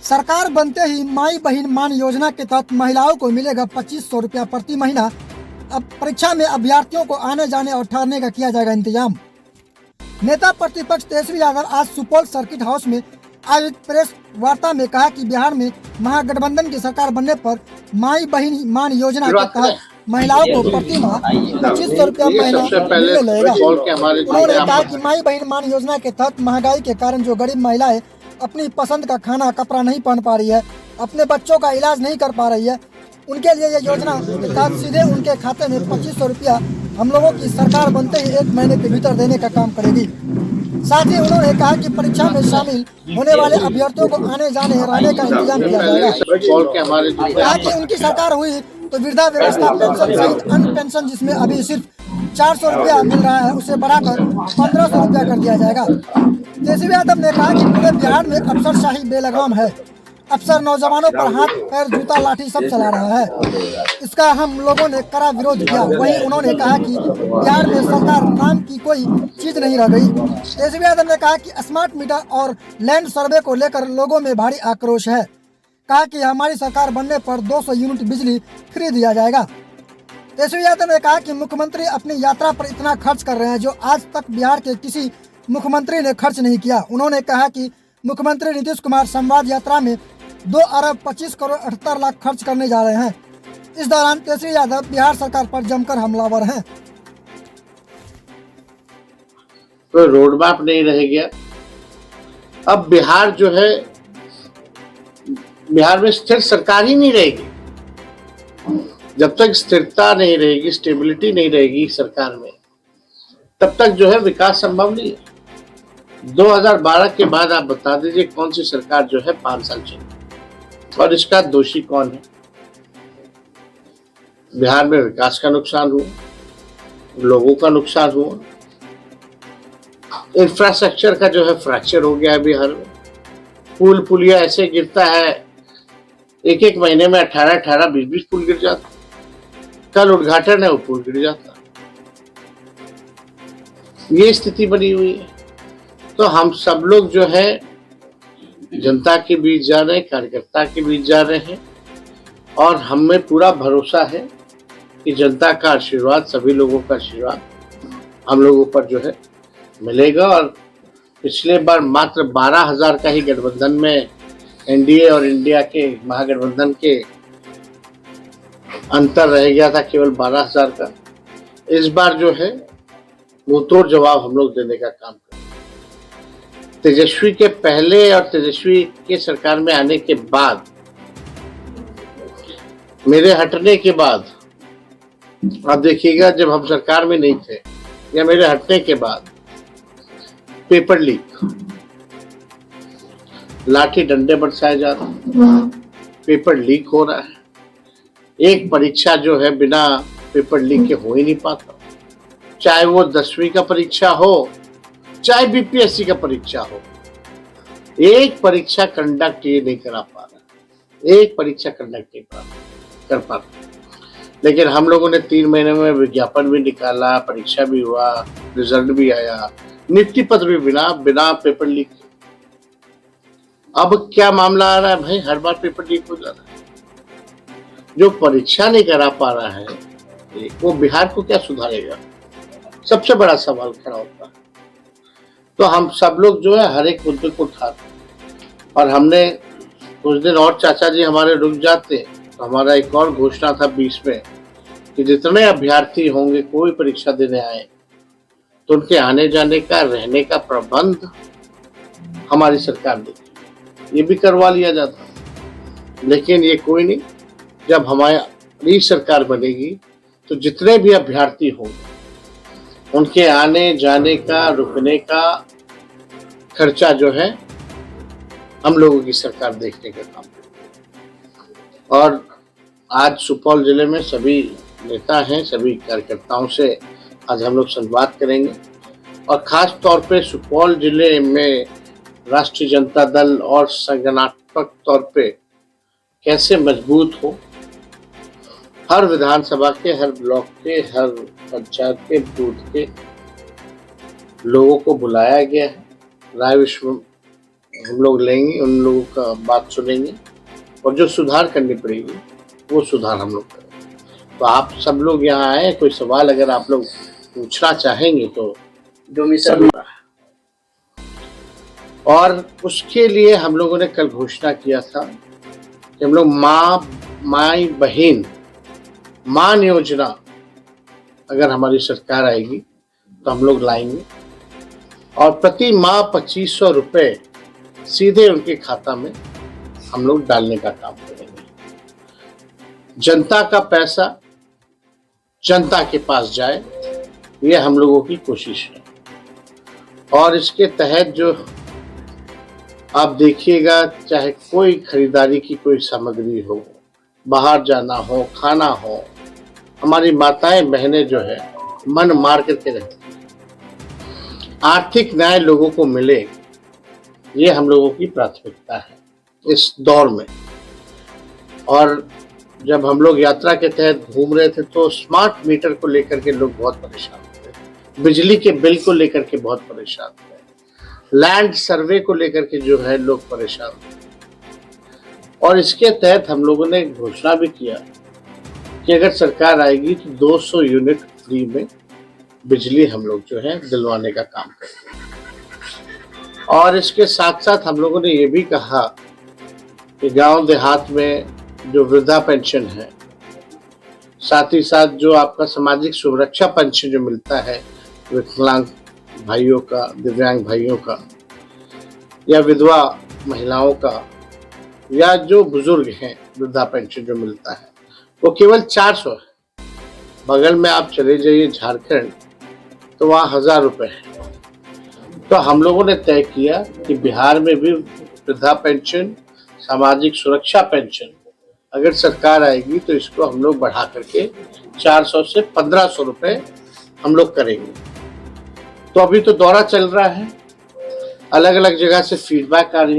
सरकार बनते ही माई बहन मान योजना के तहत महिलाओं को मिलेगा 2500 रुपया प्रति महीना। अब परीक्षा में अभ्यर्थियों को आने जाने और ठहरने का किया जाएगा इंतजाम। नेता प्रतिपक्ष तेजस्वी यादव आज सुपौल सर्किट हाउस में आयोजित प्रेस वार्ता में कहा कि बिहार में महागठबंधन की सरकार बनने पर माई बहन मान योजना के तहत महिलाओं को प्रति माह 2500 रुपया महीना मिलने लगेगा। उन्होंने कहा कि माई बहन मान योजना के तहत महंगाई के कारण जो गरीब महिलाएं अपनी पसंद का खाना कपड़ा नहीं पहन पा रही है, अपने बच्चों का इलाज नहीं कर पा रही है, उनके लिए ये योजना के तहत सीधे उनके खाते में 2500 रुपया हम लोगों की सरकार बनते ही 1 महीने के भीतर देने का काम करेगी। साथ ही उन्होंने कहा कि परीक्षा में शामिल होने वाले अभ्यर्थियों को आने जाने रहने का इंतजाम किया जाएगा। कहा कि उनकी सरकार हुई तो वृद्धा व्यवस्था पेंशन सहित अन्य पेंशन जिसमें अभी सिर्फ 400 रुपया मिल रहा है उसे बढ़ाकर 1500 रुपया कर दिया जाएगा। तेजस्वी यादव ने कहा कि पूरे बिहार में अफसरशाही बेलगाम है। अफसर नौजवानों पर हाथ पैर जूता लाठी सब चला रहा है। इसका हम लोगों ने कड़ा विरोध किया। वहीं उन्होंने कहा कि बिहार में सरकार नाम की कोई चीज नहीं रह गई। तेजस्वी यादव ने कहा कि स्मार्ट मीटर और लैंड सर्वे को लेकर लोगों में भारी आक्रोश है। कहा कि हमारी सरकार बनने पर 200 यूनिट बिजली फ्री दिया जाएगा। तेजस्वी यादव ने कहा कि मुख्यमंत्री अपनी यात्रा पर इतना खर्च कर रहे हैं जो आज तक बिहार के किसी मुख्यमंत्री ने खर्च नहीं किया। उन्होंने कहा कि मुख्यमंत्री नीतीश कुमार संवाद यात्रा में 2 अरब 25 करोड़ 78 लाख खर्च करने जा रहे हैं। इस दौरान तेजस्वी यादव बिहार सरकार पर जमकर हमलावर हैं। तो रोड मैप नहीं रह गया। अब बिहार जो है, बिहार में स्थिर सरकार ही नहीं रहेगी। जब तक स्थिरता नहीं रहेगी, स्टेबिलिटी नहीं रहेगी सरकार में, तब तक जो है विकास संभव नहीं है। 2012 के बाद आप बता दीजिए कौन सी सरकार जो है 5 साल चली और इसका दोषी कौन है। बिहार में विकास का नुकसान हुआ, लोगों का नुकसान हुआ, इंफ्रास्ट्रक्चर का जो है फ्रैक्चर हो गया है बिहार में। पुल पुलिया ऐसे गिरता है, एक महीने में 18 20 पुल गिर जाता। कल उद्घाटन है, वो पुल गिर जाता। ये स्थिति बनी हुई है। तो हम सब लोग जो है जनता के बीच जा रहे हैं, कार्यकर्ता के बीच जा रहे हैं और हमें पूरा भरोसा है कि जनता का आशीर्वाद, सभी लोगों का आशीर्वाद हम लोगों पर जो है मिलेगा। और पिछले बार मात्र 12,000 का ही गठबंधन में एनडीए और इंडिया के महागठबंधन के अंतर रह गया था, केवल 12,000 का। इस बार जो है मुंहतोड़ जवाब हम लोग देने का काम करें। तेजस्वी के पहले और तेजस्वी के सरकार में आने के बाद, मेरे हटने के बाद, आप देखिएगा जब हम सरकार में नहीं थे या मेरे हटने के बाद, पेपर लीक, लाठी डंडे बरसाए जा रहे हैं, पेपर लीक हो रहा है। एक परीक्षा जो है बिना पेपर लीक के हो ही नहीं पाता, चाहे वो 10वीं का परीक्षा हो, चाहे बीपीएससी का परीक्षा हो। एक परीक्षा कंडक्ट ये नहीं करा पा रहा, एक परीक्षा कंडक्ट नहीं कर पा रहा। लेकिन हम लोगों ने 3 महीने में विज्ञापन भी निकाला, परीक्षा भी हुआ, रिजल्ट भी आया, नियुक्ति पत्र भी बिना पेपर लीक। अब क्या मामला आ रहा है भाई, हर बार पेपर लीक हो जा रहा है। जो परीक्षा नहीं करा पा रहा है वो बिहार को क्या सुधारेगा, सबसे बड़ा सवाल खड़ा होता है। तो हम सब लोग जो है हर एक मुद्दे को उठाते, और हमने कुछ दिन और चाचा जी हमारे रुक जाते तो हमारा एक और घोषणा था 20 में कि जितने अभ्यर्थी होंगे कोई परीक्षा देने आए तो उनके आने जाने का, रहने का प्रबंध हमारी सरकार देगी। ये भी करवा लिया जाता, लेकिन ये कोई नहीं। जब हमारी सरकार बनेगी तो जितने भी अभ्यर्थी होंगे उनके आने जाने का, रुकने का खर्चा जो है हम लोगों की सरकार देखने का काम करेगी। और आज सुपौल जिले में सभी नेता हैं, सभी कार्यकर्ताओं से आज हम लोग संवाद करेंगे और खास तौर पे सुपौल जिले में राष्ट्रीय जनता दल और संगठनात्मक तौर पे कैसे मजबूत हो। हर विधानसभा के, हर ब्लॉक के, हर पंचायत के, बूथ के लोगों को बुलाया गया है। राय हम लोग लेंगे, उन लोगों का बात सुनेंगे और जो सुधार करनी पड़ेगी वो सुधार हम लोग करेंगे। तो आप सब लोग यहाँ आए, कोई सवाल अगर आप लोग पूछना चाहेंगे तो डोमिसाइल और उसके लिए हम लोगों ने कल घोषणा किया था कि हम लोग माई बहन मान योजना अगर हमारी सरकार आएगी तो हम लोग लाएंगे और प्रति माह 2500 रुपए सीधे उनके खाता में हम लोग डालने का काम करेंगे। जनता का पैसा जनता के पास जाए, ये हम लोगों की कोशिश है। और इसके तहत जो आप देखिएगा, चाहे कोई खरीदारी की कोई सामग्री हो, बाहर जाना हो, खाना हो, हमारी माताएं बहनें जो है मन मार करके रहती हैं। आर्थिक न्याय लोगों को मिले, ये हम लोगों की प्राथमिकता है इस दौर में। और जब हम लोग यात्रा के तहत घूम रहे थे तो स्मार्ट मीटर को लेकर के लोग बहुत परेशान थे, बिजली के बिल को लेकर के बहुत परेशान थे, लैंड सर्वे को लेकर के जो है लोग परेशान थे। और इसके तहत हम लोगों ने घोषणा भी किया कि अगर सरकार आएगी तो 200 यूनिट फ्री में बिजली हम लोग जो है दिलवाने का काम करेंगे। और इसके साथ साथ हम लोगों ने ये भी कहा कि गांव देहात में जो वृद्धा पेंशन है, साथ ही साथ जो आपका सामाजिक सुरक्षा पेंशन जो मिलता है विकलांग भाइयों का, दिव्यांग भाइयों का, या विधवा महिलाओं का, या जो बुजुर्ग हैं वृद्धा पेंशन जो मिलता है वो केवल 400 है। बगल में आप चले जाइए झारखंड तो वहाँ 1000 रुपए है। तो हम लोगों ने तय किया कि बिहार में भी वृद्धा पेंशन, सामाजिक सुरक्षा पेंशन अगर सरकार आएगी तो इसको हम लोग बढ़ा करके 400 से 1500 रुपए हम लोग करेंगे। तो अभी तो दौरा चल रहा है, अलग अलग जगह से फीडबैक आ रही है।